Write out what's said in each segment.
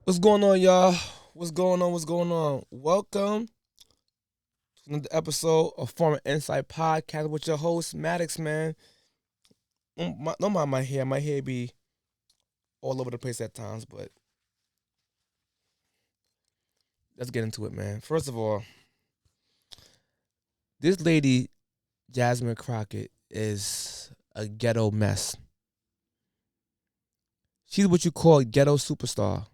What's going on, y'all? What's going on? What's going on? Welcome to another episode of Former Insight Podcast with your host, Maddox, man. Don't mind my hair. My hair be all over the place at times, but let's get into it, man. First of all, this lady, Jasmine Crockett, is a ghetto mess. She's what you call a ghetto superstar.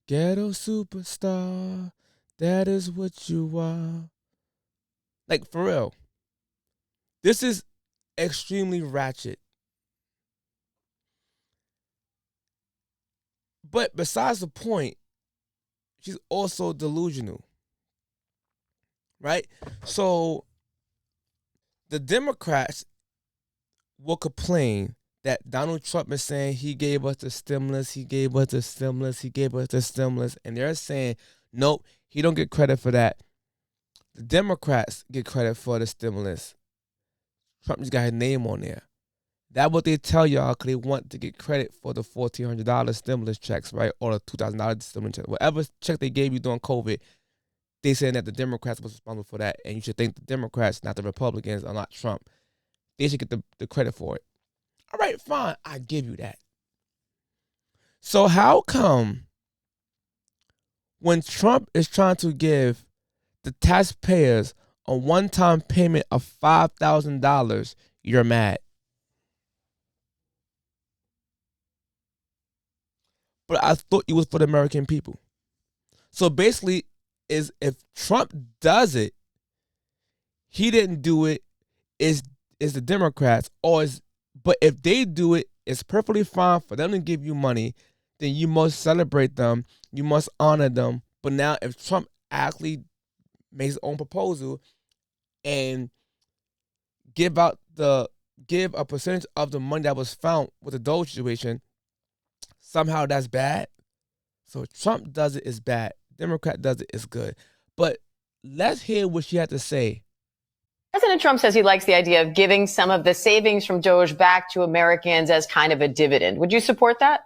Ghetto superstar, that is what you are. Like, for real. This is extremely ratchet. But besides the point, she's also delusional, right? So the Democrats will complain that Donald Trump is saying he gave us the stimulus, he gave us the stimulus, he gave us the stimulus, and they're saying, nope, he don't get credit for that. The Democrats get credit for the stimulus. Trump just got his name on there. That's what they tell y'all because they want to get credit for the $1,400 stimulus checks, right? Or the $2,000 stimulus check. Whatever check they gave you during COVID, they saying that the Democrats was responsible for that. And you should thank the Democrats, not the Republicans, or not Trump. They should get the credit for it. All right, fine. I give you that. So how come when Trump is trying to give the taxpayers a one-time payment of $5,000, you're mad? But I thought it was for the American people. So basically, is if Trump does it, he didn't do it. Is the Democrats or is but if they do it, it's perfectly fine for them to give you money. Then you must celebrate them. You must honor them. But now, if Trump actually makes his own proposal and give out the give a percentage of the money that was found with the Doge situation, somehow that's bad. So Trump does it is bad. Democrat does it is good. But let's hear what she had to say. President Trump says he likes the idea of giving some of the savings from Doge back to Americans as kind of a dividend. Would you support that?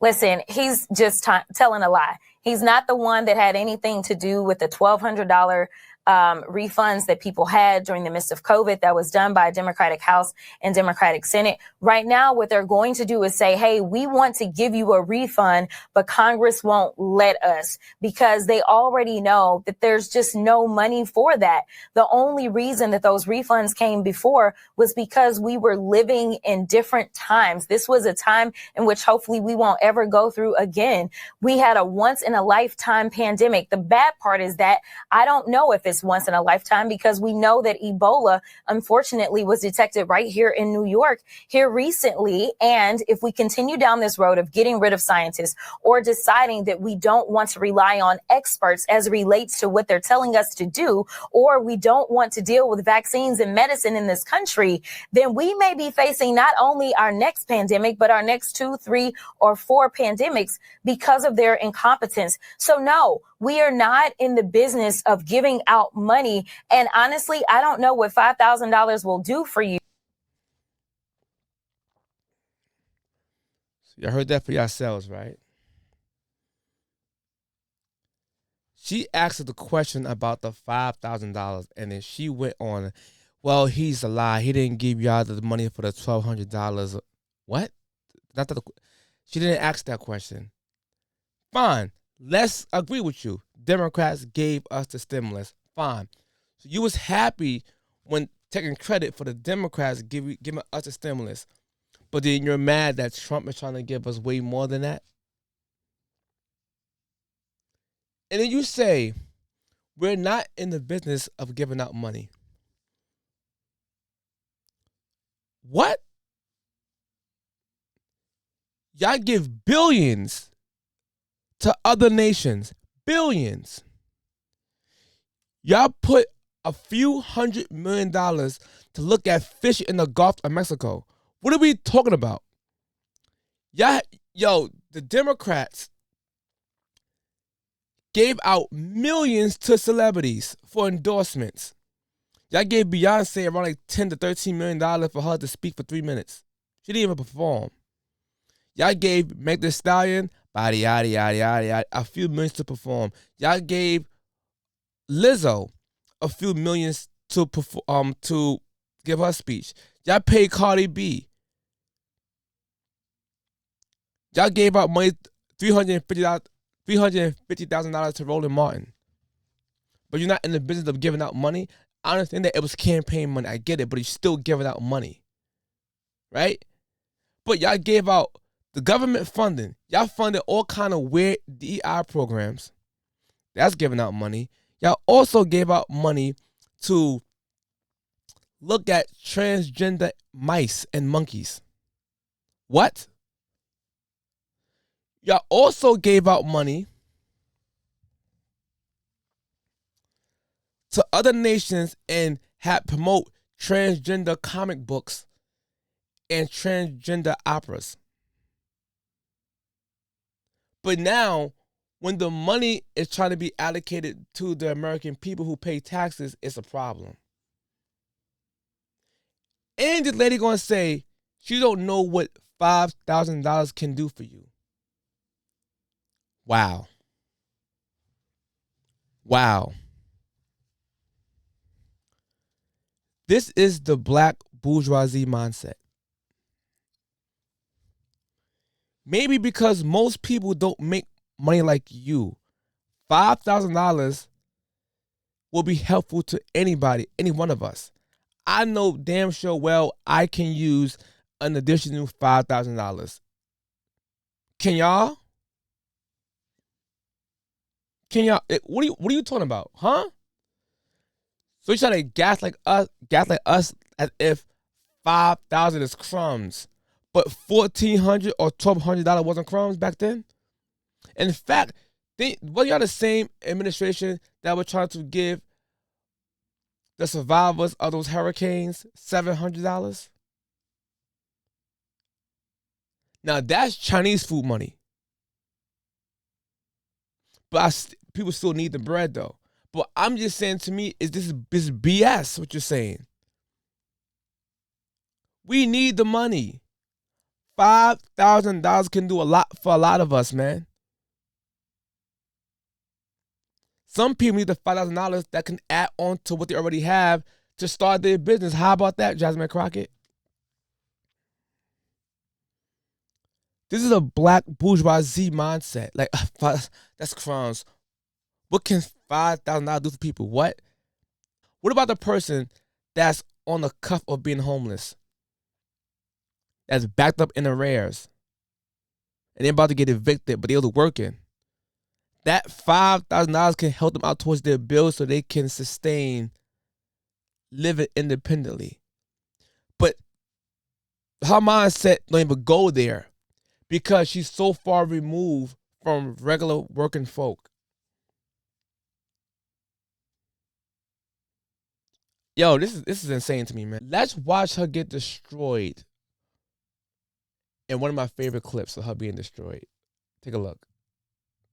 Listen, he's just telling a lie. He's not the one that had anything to do with the $1,200 refunds that people had during the midst of COVID that was done by a Democratic House and Democratic Senate. Right now, what they're going to do is say, hey, we want to give you a refund, but Congress won't let us because they already know that there's just no money for that. The only reason that those refunds came before was because we were living in different times. This was a time in which hopefully we won't ever go through again. We had a once in a lifetime pandemic. The bad part is that I don't know if it's once in a lifetime because we know that Ebola, unfortunately, was detected right here in New York here recently. And if we continue down this road of getting rid of scientists or deciding that we don't want to rely on experts as it relates to what they're telling us to do, or we don't want to deal with vaccines and medicine in this country, then we may be facing not only our next pandemic, but our next 2, 3, or 4 pandemics because of their incompetence. So no, we are not in the business of giving out money. And honestly, I don't know what $5,000 will do for you. Y'all heard that for yourselves, right? She asked her the question about the $5,000, and then she went on. Well, he's a lie. He didn't give y'all the money for the $1,200. What? Not that she didn't ask that question. Fine. Let's agree with you. Democrats gave us the stimulus. Fine. So you was happy when taking credit for the Democrats giving us the stimulus, but then you're mad that Trump is trying to give us way more than that. And then you say we're not in the business of giving out money. What? Y'all give billions to other nations. Billions. Y'all put a few $100 million to look at fish in the Gulf of Mexico. What are we talking about? The Democrats gave out millions to celebrities for endorsements. Y'all gave Beyonce around like $10 to $13 million for her to speak for 3 minutes. She didn't even perform. Y'all gave Meg Thee Stallion, yada, yada, yada, yada, yada, a few millions to perform. Y'all gave Lizzo a few millions to perform, to give her speech. Y'all paid Cardi B. Y'all gave out money, $350,000 to Roland Martin. But you're not in the business of giving out money. I understand that it was campaign money. I get it, but you're still giving out money. Right? But y'all gave out the government funding. Y'all funded all kind of weird DEI programs. That's giving out money. Y'all also gave out money to look at transgender mice and monkeys. What? Y'all also gave out money to other nations and had promote transgender comic books and transgender operas. But now, when the money is trying to be allocated to the American people who pay taxes, it's a problem. And this lady gonna say she don't know what $5,000 can do for you. Wow. Wow. This is the black bourgeoisie mindset. Maybe because most people don't make money like you, $5,000 will be helpful to anybody, any one of us. I know damn sure well I can use an additional $5,000. Can y'all? Can y'all? What are you talking about, huh? So you trying to gaslight us as if 5,000 is crumbs, but $1,400 or $1,200 wasn't crumbs back then. In fact, wasn't y'all the same administration that were trying to give the survivors of those hurricanes $700? Now that's Chinese food money, but people still need the bread though. But I'm just saying, to me, is this BS what you're saying? We need the money. $5,000 can do a lot for a lot of us, man. Some people need the $5,000 that can add on to what they already have to start their business. How about that, Jasmine Crockett? This is a black bourgeoisie mindset. Like, that's crumbs. What can $5,000 do for people? What? What about the person that's on the cusp of being homeless? That's backed up in arrears. And they're about to get evicted, but they're working. That $5,000 can help them out towards their bills so they can sustain living independently. But her mindset don't even go there because she's so far removed from regular working folk. Yo, this is insane to me, man. Let's watch her get destroyed in one of my favorite clips of her being destroyed. Take a look.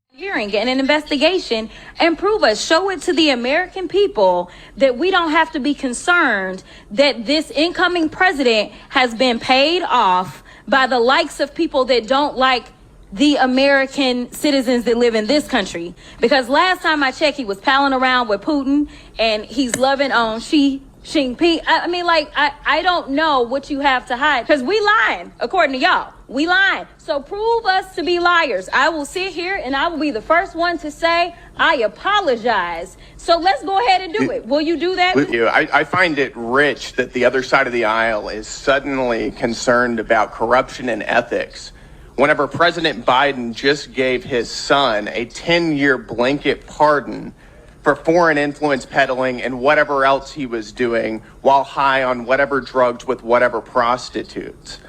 Hearing and an investigation and prove us, show it to the American people that we don't have to be concerned that this incoming president has been paid off by the likes of people that don't like the American citizens that live in this country. Because last time I checked, he was palling around with Putin and he's loving on Xi Jinping. I mean, like, I don't know what you have to hide, because we lying, according to y'all. We lying. So prove us to be liars. I will sit here and I will be the first one to say I apologize. So let's go ahead and do it. Will you do that? I find it rich that the other side of the aisle is suddenly concerned about corruption and ethics. Whenever President Biden just gave his son a 10-year blanket pardon for foreign influence peddling and whatever else he was doing while high on whatever drugs with whatever prostitutes.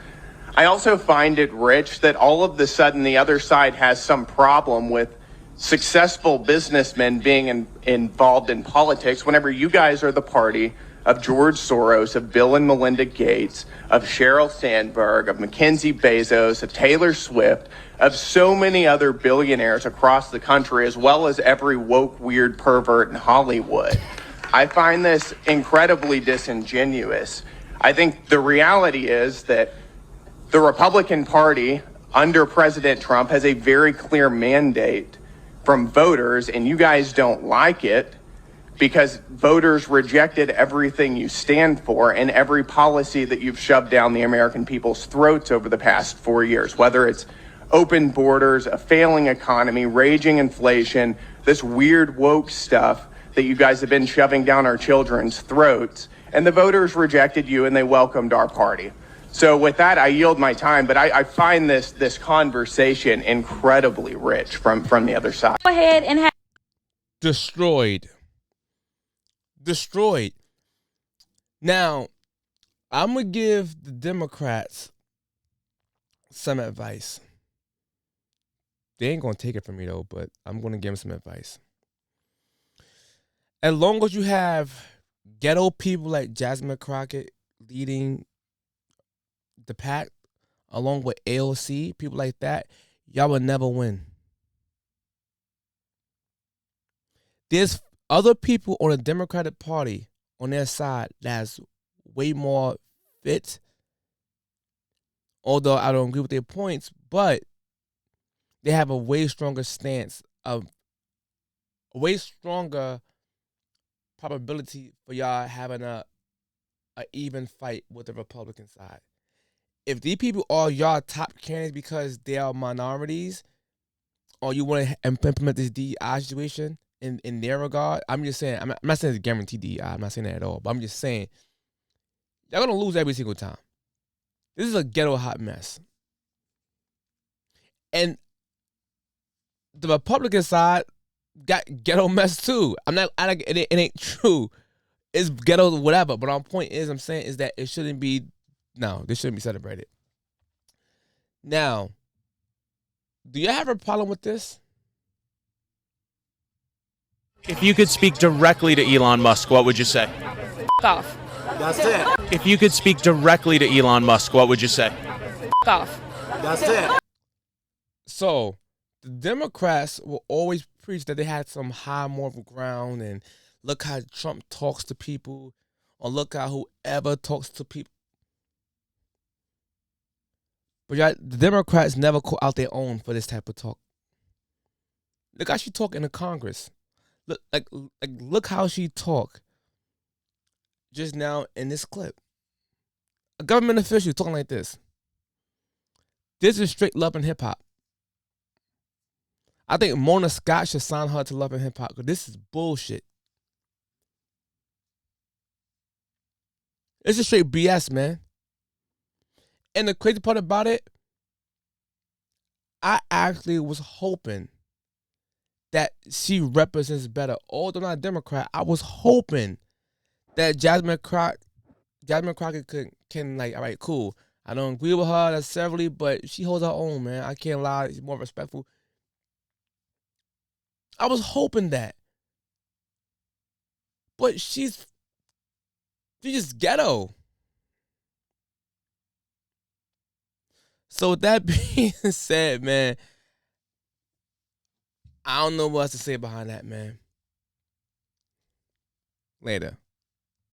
I also find it rich that all of the sudden the other side has some problem with successful businessmen being involved in politics whenever you guys are the party of George Soros, of Bill and Melinda Gates, of Sheryl Sandberg, of Mackenzie Bezos, of Taylor Swift, of so many other billionaires across the country, as well as every woke, weird pervert in Hollywood. I find this incredibly disingenuous. I think the reality is that the Republican Party under President Trump has a very clear mandate from voters, and you guys don't like it because voters rejected everything you stand for and every policy that you've shoved down the American people's throats over the past 4 years, whether it's open borders, a failing economy, raging inflation, this weird woke stuff that you guys have been shoving down our children's throats. And the voters rejected you and they welcomed our party. So with that, I yield my time, but I find this conversation incredibly rich from the other side. Go ahead and have Destroyed. Now, I'm going to give the Democrats some advice. They ain't going to take it from me, though, but I'm going to give them some advice. As long as you have ghetto people like Jasmine Crockett leading the pack, along with AOC, people like that, y'all will never win. There's other people on the Democratic Party on their side that's way more fit, although I don't agree with their points, but they have a way stronger stance, of a way stronger probability for y'all having a even fight with the Republican side. If these people are y'all top candidates because they are minorities, or you want to implement this DEI situation in their regard, I'm just saying, I'm not saying it's guaranteed DEI, I'm not saying that at all, but I'm just saying, y'all going to lose every single time. This is a ghetto hot mess. And the Republican side got ghetto mess too. It ain't true. It's ghetto whatever. But our point is, I'm saying, is that it shouldn't be. No, this shouldn't be celebrated. Now, do you have a problem with this? If you could speak directly to Elon Musk, what would you say? off. That's it. If you could speak directly to Elon Musk, what would you say? Off. That's it. So, the Democrats will always preach that they had some high moral ground, and look how Trump talks to people, or look how whoever talks to people. But y'all, the Democrats never call out their own for this type of talk. Look how she talk in the Congress. Look how she talk just now in this clip. A government official talking like this. This is straight love and hip hop. I think Mona Scott should sign her to Love and Hip Hop because this is bullshit. It's just straight BS, man. And the crazy part about it, I actually was hoping that she represents better. Although not a Democrat, I was hoping that Jasmine Crockett can like, all right, cool. I don't agree with her necessarily, but she holds her own, man. I can't lie. She's more respectful. I was hoping that. But she's just ghetto. So with that being said, man, I don't know what else to say behind that, man. Later.